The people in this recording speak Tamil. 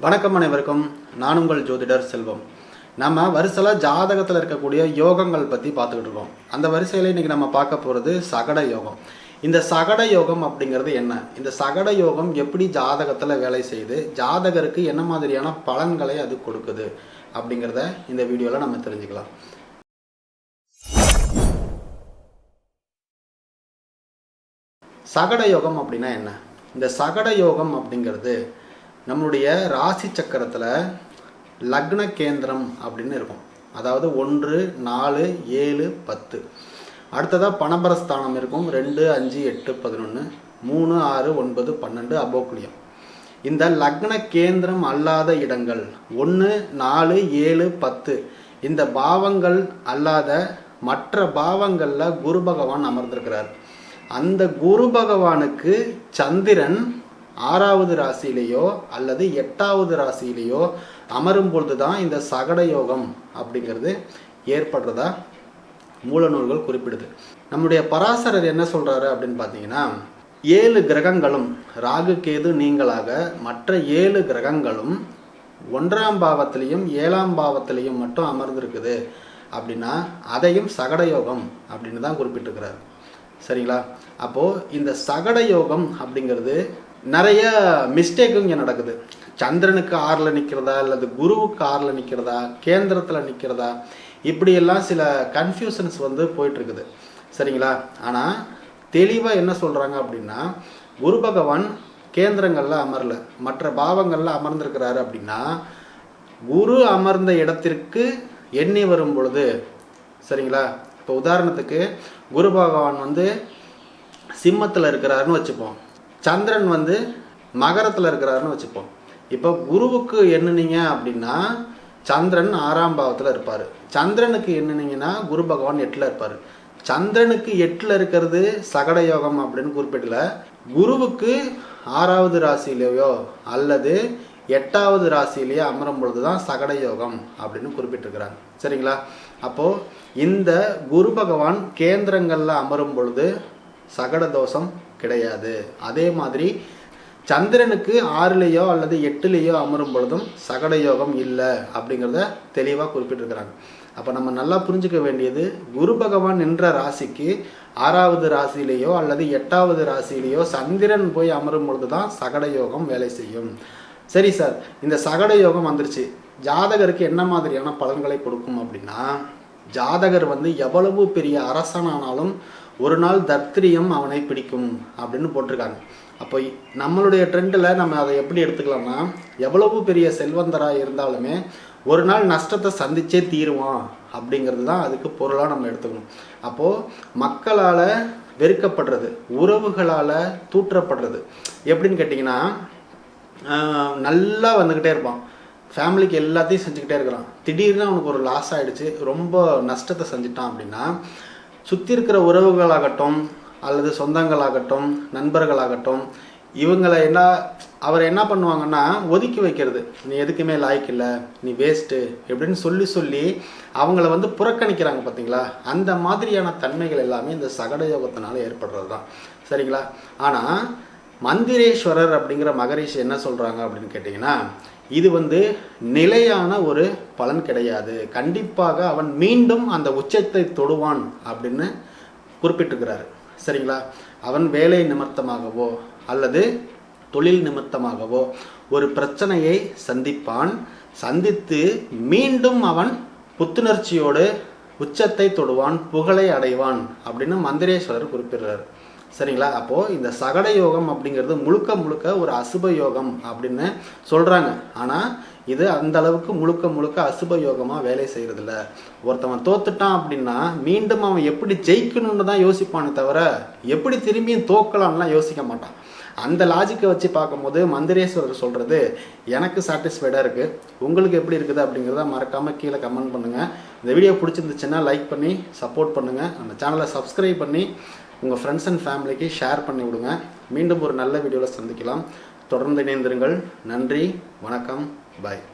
வணக்கம் அனைவருக்கும். நான் உங்கள் ஜோதிடர் செல்வம். நம்ம வரிசையில் ஜாதகத்தில் இருக்கக்கூடிய யோகங்கள் பற்றி பார்த்துக்கிட்டு இருக்கோம். அந்த வரிசையில் இன்றைக்கி நம்ம பார்க்க போகிறது சகட யோகம். இந்த சகட யோகம் அப்படிங்கிறது என்ன? இந்த சகட யோகம் எப்படி ஜாதகத்தில் வேலை செய்யுது, ஜாதகருக்கு என்ன மாதிரியான பலன்களை அது கொடுக்குது அப்படிங்கிறத இந்த வீடியோவில் நம்ம தெரிஞ்சுக்கலாம். சகட யோகம் அப்படின்னா என்ன? இந்த சகட யோகம் அப்படிங்கிறது நம்மளுடைய ராசி சக்கரத்தில் லக்ன கேந்திரம் அப்படின்னு இருக்கும். அதாவது 1, 4, 7, 10. அடுத்ததாக பணபரஸ்தானம் இருக்கும். 2, 5, 8, 11, 3, 6, 9, 12 அபோக்லியம். இந்த லக்ன கேந்திரம் அல்லாத இடங்கள் 1, 4, 7, 10 இந்த பாவங்கள் அல்லாத மற்ற பாவங்களில் குரு பகவான் அமர்ந்திருக்கிறார். அந்த குரு பகவானுக்கு சந்திரன் 6வது ராசியிலேயோ அல்லது 8வது ராசியிலேயோ அமரும் பொழுது தான் இந்த சகட யோகம் அப்படிங்கிறது ஏற்படுறதா மூல நூல்கள் குறிப்பிடுது. நம்முடைய பராசரர் என்ன சொல்றாரு அப்படின்னு பார்த்தீங்கன்னா, 7 கிரகங்களும் ராகு கேது நீங்களாக மற்ற 7 கிரகங்களும் 1ஆம் பாவத்திலையும் 7ஆம் பாவத்திலையும் மட்டும் அமர்ந்திருக்குது அப்படின்னா அதையும் சகட யோகம் அப்படின்னு தான் குறிப்பிட்டிருக்கிறார். சரிங்களா? அப்போது இந்த சகட யோகம் அப்படிங்கிறது நிறைய மிஸ்டேக்கு இங்கே நடக்குது. சந்திரனுக்கு 6ல் நிற்கிறதா அல்லது குருவுக்கு 6ல் நிற்கிறதா கேந்திரத்தில் நிற்கிறதா இப்படியெல்லாம் சில கன்ஃபியூஷன்ஸ் போயிட்டுருக்குது. சரிங்களா? ஆனால் தெளிவாக என்ன சொல்கிறாங்க அப்படின்னா, குரு பகவான் கேந்திரங்களில் அமரல, மற்ற பாவங்களில் அமர்ந்திருக்கிறாரு அப்படின்னா குரு அமர்ந்த இடத்திற்கு எண்ணி வரும் பொழுது, சரிங்களா? இப்போ உதாரணத்துக்கு குரு பகவான் சிம்மத்தில் இருக்கிறாருன்னு வச்சுப்போம், சந்திரன் மகரத்தில் இருக்கிறாருன்னு வச்சுப்போம். இப்போ குருவுக்கு எண்ணுனீங்க அப்படின்னா சந்திரன் 6ஆம் பாவத்தில் இருப்பார். சந்திரனுக்கு எண்ணுனீங்கன்னா குரு பகவான் 8ல் இருப்பார். சந்திரனுக்கு 8ல் இருக்கிறது சகட யோகம் அப்படின்னு குறிப்பிடல. குருவுக்கு 6வது ராசியிலேயோ அல்லது 8வது ராசியிலேயே அமரும் பொழுது தான் சகட யோகம் அப்படின்னு குறிப்பிட்டிருக்கிறாங்க. சரிங்களா? அப்போது இந்த குரு பகவான் கேந்திரங்களில் அமரும் பொழுது சகட தோஷம் கிடையாது. அதே மாதிரி சந்திரனுக்கு 6லேயோ அல்லது 8லேயோ அமரும் பொழுதும் சகட யோகம் இல்லை அப்படிங்கிறத தெளிவாக குறிப்பிட்டிருக்கிறாங்க. அப்போ நம்ம நல்லா புரிஞ்சுக்க வேண்டியது, குரு பகவான் நின்ற ராசிக்கு 6வது ராசியிலேயோ அல்லது 8வது ராசியிலேயோ சந்திரன் போய் அமரும் பொழுது தான் சகட யோகம் வேலை செய்யும். சரி சார், இந்த சகட யோகம் வந்துருச்சு, ஜாதகருக்கு என்ன மாதிரியான பலன்களை கொடுக்கும் அப்படின்னா, ஜாதகர் எவ்வளவு பெரிய அரசனானாலும் ஒரு நாள் தத்ரியம் அவனை பிடிக்கும் அப்படின்னு போட்டிருக்காங்க. அப்போ நம்மளுடைய ட்ரெண்டில் நம்ம அதை எப்படி எடுத்துக்கலாம்னா, எவ்வளவு பெரிய செல்வந்தராக இருந்தாலுமே ஒரு நாள் நஷ்டத்தை சந்திச்சே தீருவான் அப்படிங்கிறது தான் அதுக்கு பொருளாக நம்ம எடுத்துக்கணும். அப்போது மக்களால் வெறுக்கப்படுறது, உறவுகளால் தூற்றப்படுறது எப்படின்னு கேட்டிங்கன்னா, நல்லா வந்துக்கிட்டே இருப்பான், ஃபேமிலிக்கு எல்லாத்தையும் செஞ்சுக்கிட்டே இருக்கிறான், திடீர்னு அவனுக்கு ஒரு லாஸ் ஆகிடுச்சு, ரொம்ப நஷ்டத்தை செஞ்சுட்டான் அப்படின்னா சுற்றி இருக்கிற உறவுகளாகட்டும் அல்லது சொந்தங்களாகட்டும் நண்பர்களாகட்டும் இவங்களை அவர் என்ன பண்ணுவாங்கன்னா ஒதுக்கி வைக்கிறது. நீ எதுக்குமே லாய்க்கு இல்லை, நீ வேஸ்ட்டு எப்படின்னு சொல்லி அவங்கள புறக்கணிக்கிறாங்க. பார்த்தீங்களா? அந்த மாதிரியான தன்மைகள் எல்லாமே இந்த சகட யோகத்தினால ஏற்படுறது தான். சரிங்களா? ஆனால் மந்திரேஸ்வரர் அப்படிங்கிற மகரிஷி என்ன சொல்கிறாங்க அப்படின்னு கேட்டிங்கன்னா, இது நிலையான ஒரு பலன் கிடையாது, கண்டிப்பாக அவன் மீண்டும் அந்த உச்சத்தை தொடுவான் அப்படின்னு குறிப்பிட்டிருக்கிறாரு. சரிங்களா? அவன் வேலை நிமித்தமாகவோ அல்லது தொழில் நிமித்தமாகவோ ஒரு பிரச்சனையை சந்திப்பான், சந்தித்து மீண்டும் அவன் புத்துணர்ச்சியோடு உச்சத்தை தொடுவான், புகழை அடைவான் அப்படின்னு மந்திரேஸ்வரர் குறிப்பிடுறார். சரிங்களா? அப்போது இந்த சகட யோகம் அப்படிங்கிறது முழுக்க ஒரு அசுப யோகம் அப்படின்னு சொல்கிறாங்க. ஆனால் இது அந்த அளவுக்கு முழுக்க அசுப யோகமாக வேலை செய்கிறதில்ல. ஒருத்தவன் தோத்துட்டான் அப்படின்னா மீண்டும் அவன் எப்படி ஜெயிக்கணும்னு தான் யோசிப்பானே தவிர எப்படி திரும்பியும் தோக்கலாம்லாம் யோசிக்க மாட்டான். அந்த லாஜிக்கை வச்சு பார்க்கும்போது மந்திரேஸ்வரர் சொல்கிறது எனக்கு சாட்டிஸ்ஃபைடாக இருக்குது. உங்களுக்கு எப்படி இருக்குது அப்படிங்கிறத மறக்காமல் கீழே கமெண்ட் பண்ணுங்கள். இந்த வீடியோ பிடிச்சிருந்துச்சுன்னா லைக் பண்ணி சப்போர்ட் பண்ணுங்கள். நம்ம சேனலை சப்ஸ்கிரைப் பண்ணி உங்கள் ஃப்ரெண்ட்ஸ் அண்ட் ஃபேமிலிக்கு ஷேர் பண்ணி விடுங்க. மீண்டும் ஒரு நல்ல வீடியோவில் சந்திக்கலாம். தொடர்ந்து இணைந்திருங்கள். நன்றி, வணக்கம், பாய்.